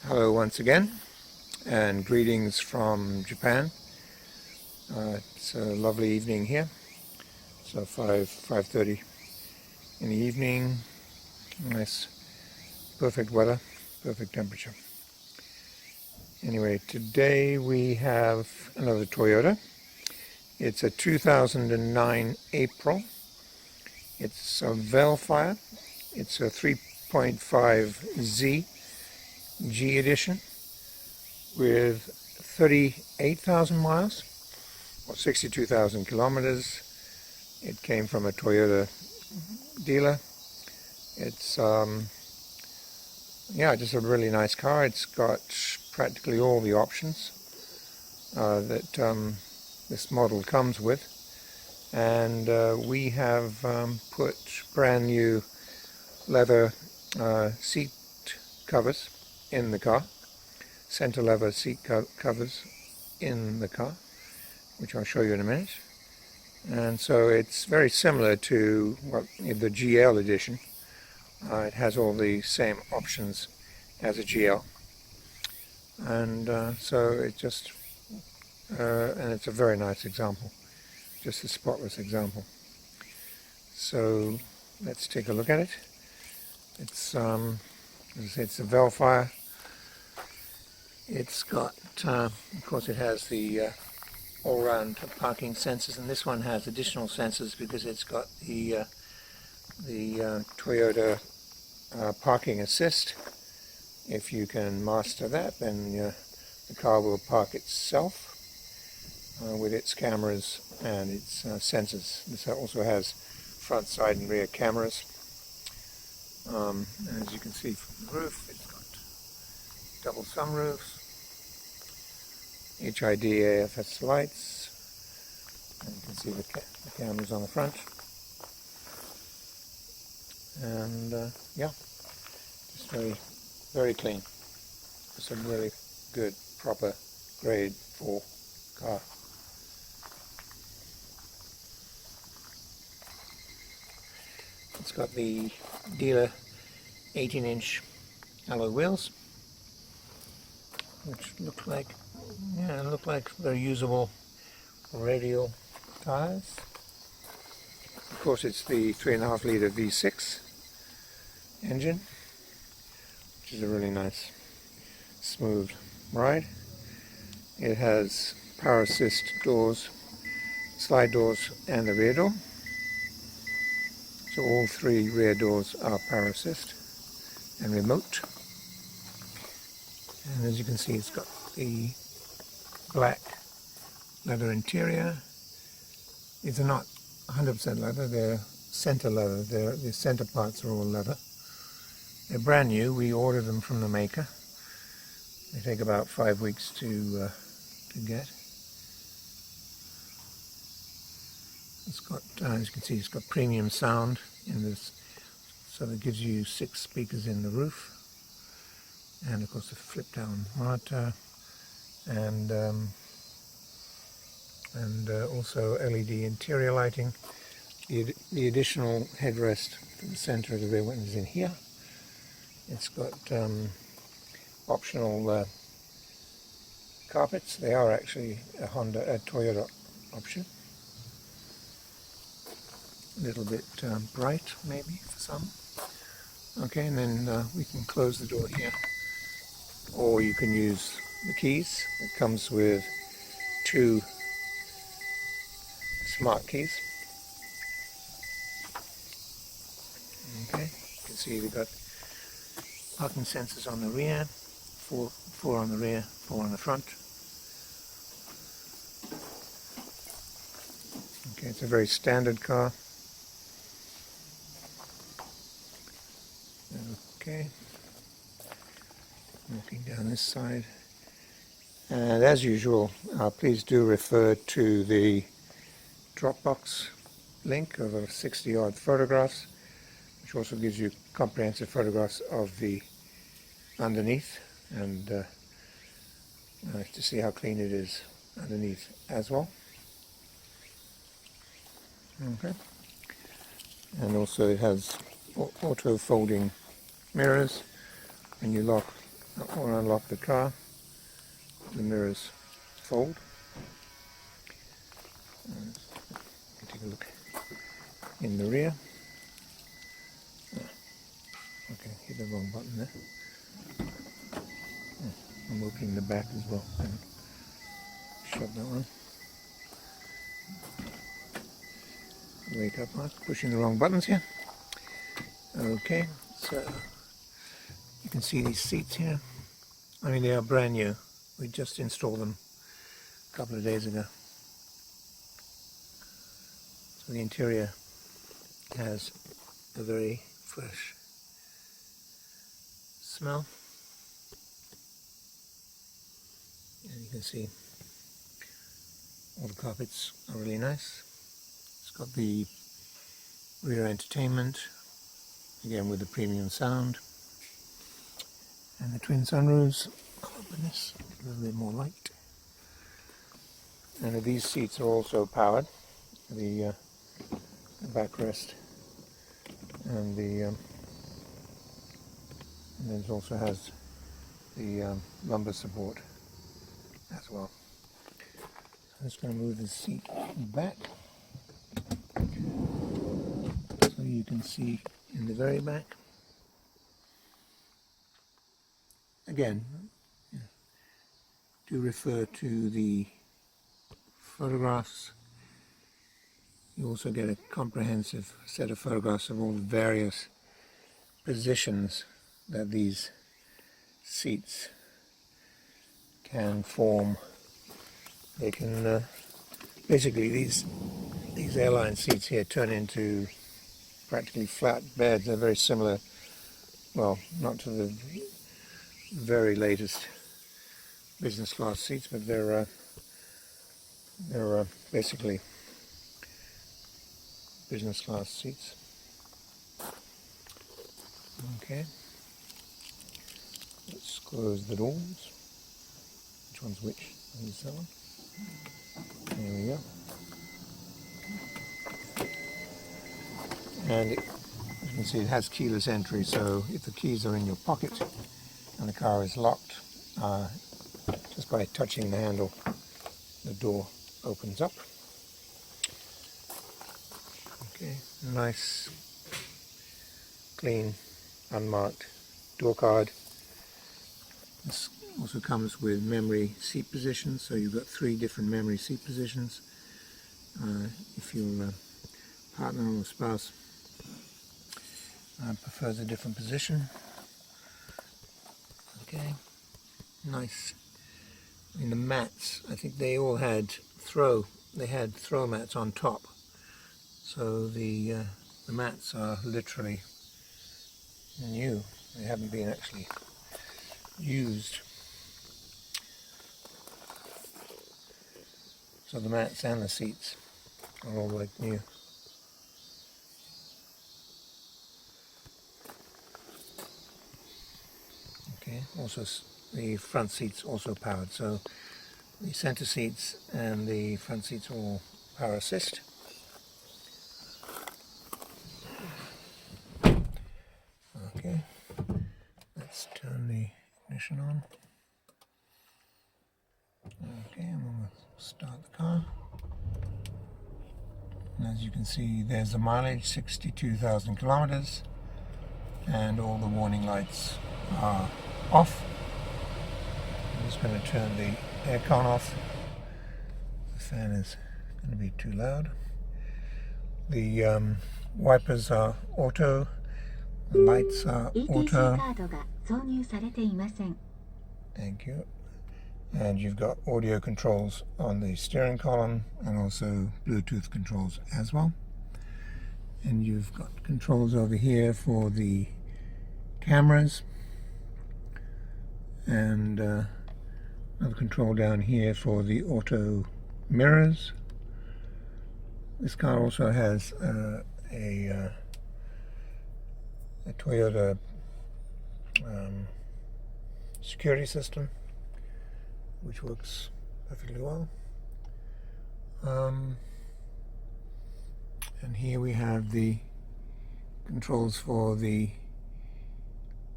Hello once again, and greetings from Japan. It's a lovely evening here. So 5:30 in the evening. Nice, perfect weather, perfect temperature. Anyway, today we have another Toyota. It's a 2009 April. It's a Vellfire. It's a 3.5 ZG edition with 38,000 miles or 62,000 kilometers. It came from a Toyota dealer. It's just a really nice car. It's got practically all the options that this model comes with, and we have put brand new leather seat covers in the car, center leather seat covers in the car, which I'll show you in a minute. And so it's very similar to the GL edition. It has all the same options as a GL, and so it just and it's a very nice example, just a spotless example. So let's take a look at it. It's as I say, it's a Vellfire. It's got of course it has the all-round parking sensors, and this one has additional sensors because it's got the Toyota parking assist. If you can master that, then the car will park itself with its cameras and its sensors. This also has front, side and rear cameras. And as you can see from the roof, it's got double sunroofs, HID AFS lights, and you can see the cameras on the front. And just very clean. It's a really good, proper grade 4 car. It's got the dealer 18-inch alloy wheels, which look like very usable radial tires. Of course, it's the 3.5 litre V6 engine, which is a really nice, smooth ride. It has power assist doors, slide doors, and the rear door. So all 3 rear doors are power assist and remote. And as you can see, it's got the black leather interior. These are not 100% leather, they're center leather. The center parts are all leather. They're brand new. We ordered them from the maker. They take about 5 weeks to get. It's got, as you can see, it's got premium sound in this, so that gives you 6 speakers in the roof, and of course the flip-down monitor, and also LED interior lighting. The additional headrest for the center of the rear window is in here. It's got optional carpets. They are actually a Toyota option. A little bit bright maybe for some. Okay, and then we can close the door here, or you can use the keys. It comes with 2 smart keys. Okay, you can see we've got parking sensors on the rear, 4 on the rear, 4 on the front. Okay, it's a very standard car. Okay, walking down this side, and as usual, please do refer to the Dropbox link of 60-odd photographs, which also gives you comprehensive photographs of the underneath, and to see how clean it is underneath as well. Okay, and also it has auto folding mirrors. When you lock or unlock the car, the mirrors fold. Take a look in the rear. Okay, hit the wrong button there. I'm opening the back as well. Shut that one. Wake up, Mark. Pushing the wrong buttons here. Okay, so you can see these seats here. I mean, they are brand new. We just installed them a couple of days ago. So the interior has a very fresh smell. And you can see all the carpets are really nice. It's got the rear entertainment, again with the premium sound. And the twin sunroofs. I'll open this, a little bit more light. And these seats are also powered. The backrest and and it also has the lumbar support as well. So I'm just going to move the seat back so you can see in the very back. Again, do refer to the photographs. You also get a comprehensive set of photographs of all the various positions that these seats can form. They can basically these airline seats here turn into practically flat beds. They're very similar, well, not to the very latest business class seats, but they're basically business class seats. Okay, let's close the doors. Which one's which? I think it's that one. There we go. And as you can see, it has keyless entry, so if the keys are in your pocket and the car is locked, just by touching the handle, the door opens up. Okay, nice, clean, unmarked door card. This also comes with memory seat positions, so you've got 3 different memory seat positions. If your partner or spouse prefers a different position. Okay, nice. I mean, the mats, I think they all had throw mats on top. So the mats are literally new. They haven't been actually used. So the mats and the seats are all like new. Okay, also the front seats also powered. So the center seats and the front seats are all power assist. Okay, let's turn the ignition on. Okay, I'm going to start the car. And as you can see, there's the mileage, 62,000 kilometers, and all the warning lights are off. I'm just going to turn the aircon off. The fan is going to be too loud. The wipers are auto. The lights are auto. Thank you. And you've got audio controls on the steering column and also Bluetooth controls as well. And you've got controls over here for the cameras and another control down here for the auto mirrors. This car also has a Toyota security system, which works perfectly well. And here we have the controls for the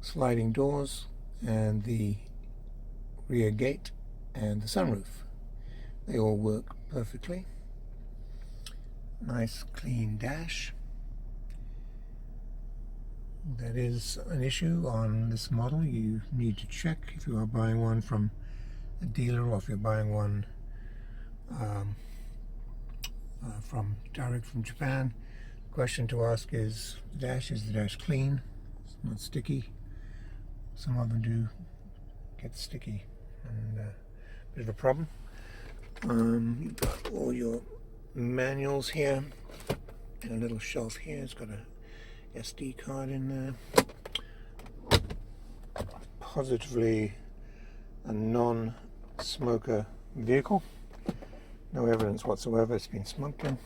sliding doors and the rear gate and the sunroof. They all work perfectly. Nice clean dash. That is an issue on this model. You need to check if you are buying one from a dealer or if you're buying one from direct from Japan. The question to ask is the dash clean? It's not sticky. Some of them do get sticky and a bit of a problem. You've got all your manuals here and a little shelf here. It's got a SD card in there. Positively a non-smoker vehicle. No evidence whatsoever it's been smoked in.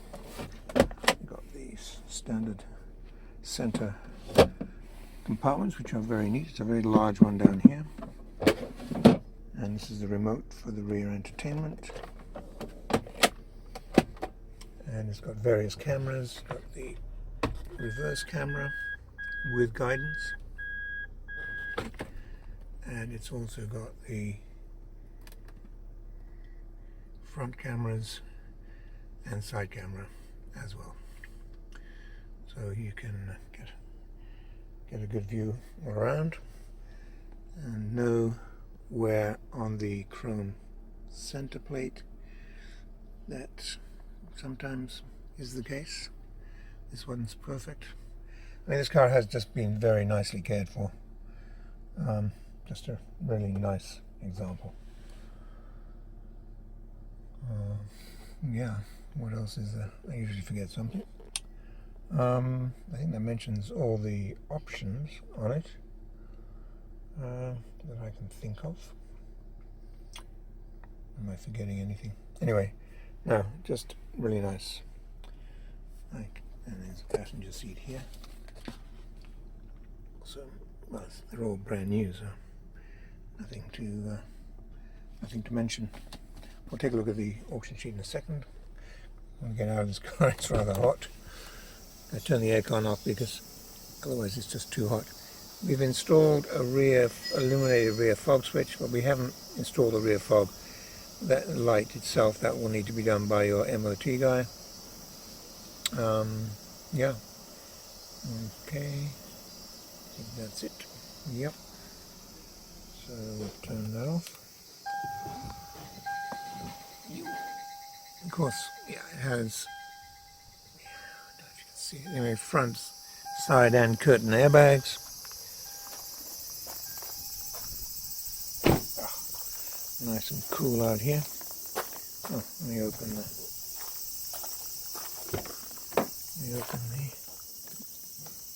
You've got these standard center compartments, which are very neat. It's a very large one down here. And this is the remote for the rear entertainment. And it's got various cameras. It's got the reverse camera with guidance, and it's also got the front cameras and side camera as well, so you can get a good view all around and know where on the chrome center plate that sometimes is the case. This one's perfect. I mean, this car has just been very nicely cared for. Just a really nice example. Yeah, what else is there? I usually forget something. I think that mentions all the options on it that I can think of. Am I forgetting anything? Anyway, no, just really nice. And there's a passenger seat here. So, well, they're all brand new, so nothing to mention. We'll take a look at the auction sheet in a second. When we get out of this car, it's rather hot. I turn the aircon off because otherwise it's just too hot. We've installed a illuminated rear fog switch, but we haven't installed the rear fog. That light itself, that will need to be done by your MOT guy. Yeah. Okay. I think that's it. Yep. So we'll turn that off. Of course, yeah, it has, I don't know if you can see it, anyway, front, side and curtain airbags. Oh, nice and cool out here. Oh, let me open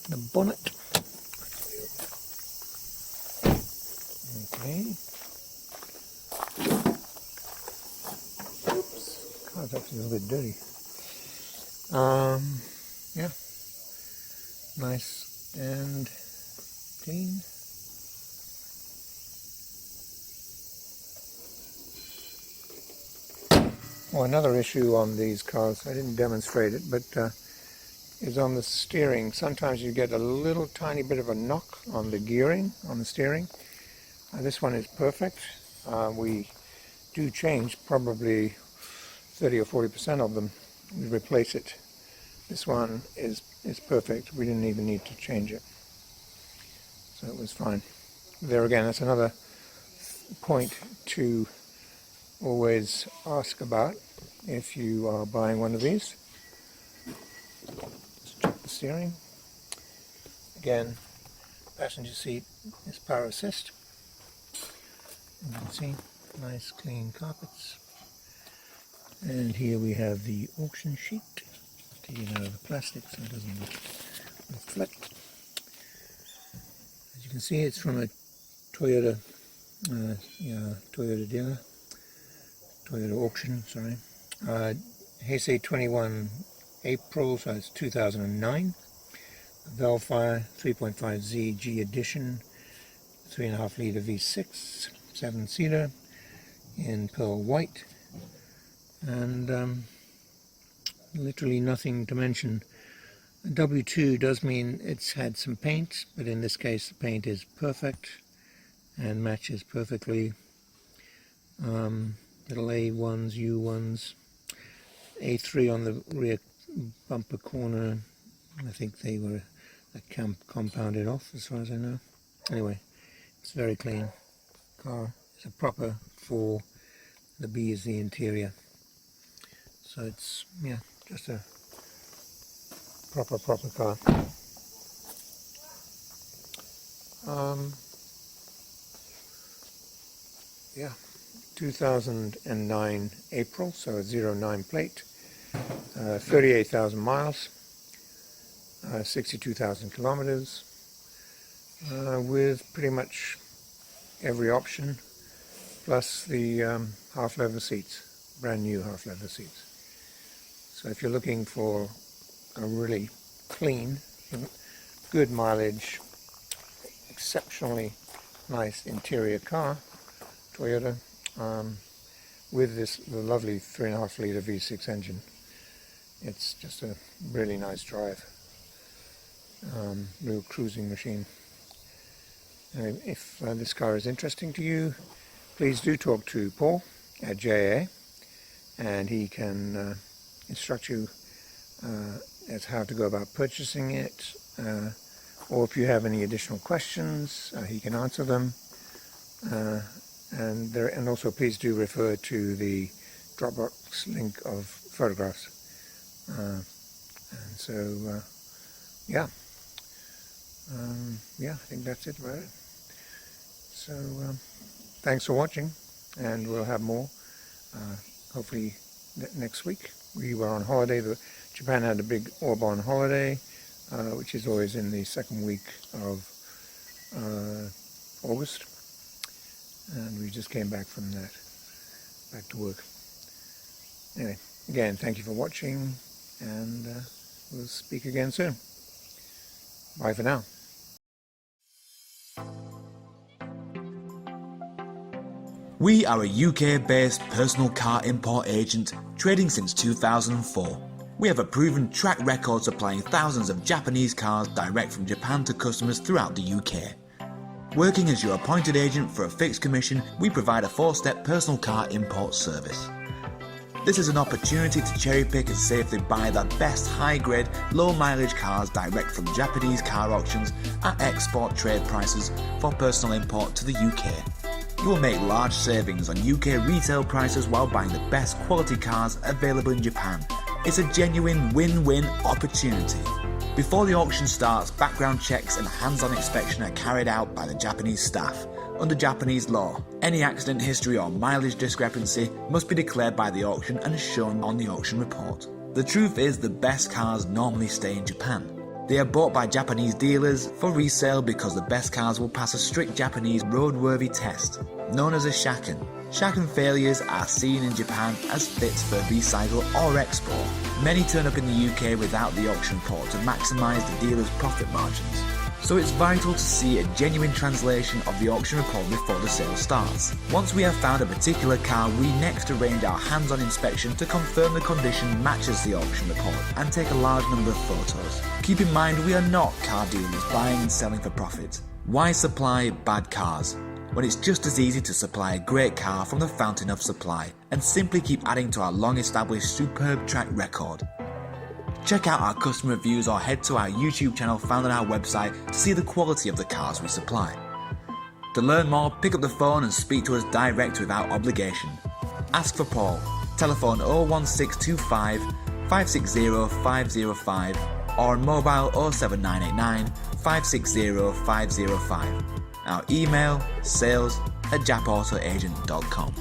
the bonnet. Okay. Oops. Car's actually a little bit dirty. Yeah. Nice and clean. Well, another issue on these cars, I didn't demonstrate it, but is on the steering. Sometimes you get a little tiny bit of a knock on the gearing, on the steering. This one is perfect. We do change probably 30 or 40% of them. We replace it. This one is perfect. We didn't even need to change it. So it was fine. There again, that's another point to always ask about if you are buying one of these. Just check the steering. Again, passenger seat is power assist. You can see nice clean carpets. And here we have the auction sheet. Taking out of the plastic so it doesn't reflect. As you can see, it's from a Toyota Toyota dealer. Toyota auction, sorry. Heisei 21 April, so it's 2009. Vellfire 3.5 ZG edition, 3.5 litre V6, 7-seater in pearl white, and literally nothing to mention. W2 does mean it's had some paint, but in this case the paint is perfect, and matches perfectly. Little A1s, U1s, A3 on the rear bumper corner. I think they were compounded off as far as I know. Anyway, it's very clean. Car is a proper 4. The B is the interior. So it's, yeah, just a proper car. Yeah, 2009 April, so a 09 plate, 38,000 miles, 62,000 kilometers, with pretty much every option, plus the half-leather seats, brand new half-leather seats. So if you're looking for a really clean, good mileage, exceptionally nice interior car, Toyota, with the lovely 3.5 litre V6 engine, it's just a really nice drive, real cruising machine. If this car is interesting to you, please do talk to Paul at JA, and he can instruct you as how to go about purchasing it, or if you have any additional questions, he can answer them. And also please do refer to the Dropbox link of photographs. And so yeah, I think that's it about it. So thanks for watching, and we'll have more hopefully next week. We were on holiday. Japan had a big Aubon holiday, which is always in the second week of August, and we just came back from that, back to work. Anyway, again, thank you for watching, and we'll speak again soon. Bye for now. We are a UK-based personal car import agent trading since 2004. We have a proven track record supplying thousands of Japanese cars direct from Japan to customers throughout the UK. Working as your appointed agent for a fixed commission, we provide a 4-step personal car import service. This is an opportunity to cherry pick and safely buy the best high-grade, low-mileage cars direct from Japanese car auctions at export trade prices for personal import to the UK. You will make large savings on UK retail prices while buying the best quality cars available in Japan. It's a genuine win-win opportunity. Before the auction starts, background checks and hands-on inspection are carried out by the Japanese staff. Under Japanese law, any accident history or mileage discrepancy must be declared by the auction and shown on the auction report. The truth is, the best cars normally stay in Japan. They are bought by Japanese dealers for resale because the best cars will pass a strict Japanese roadworthy test, known as a shaken. Shaken failures are seen in Japan as fits for recycle or export. Many turn up in the UK without the auction report to maximise the dealer's profit margins. So it's vital to see a genuine translation of the auction report before the sale starts. Once we have found a particular car, we next arrange our hands-on inspection to confirm the condition matches the auction report and take a large number of photos. Keep in mind, we are not car dealers buying and selling for profit. Why supply bad cars when it's just as easy to supply a great car from the fountain of supply and simply keep adding to our long-established superb track record? Check out our customer reviews or head to our YouTube channel found on our website to see the quality of the cars we supply. To learn more, pick up the phone and speak to us direct without obligation. Ask for Paul. Telephone 01625 560 505 or mobile 07989 560 505. Our email sales@Jap-Auto-Agent.com.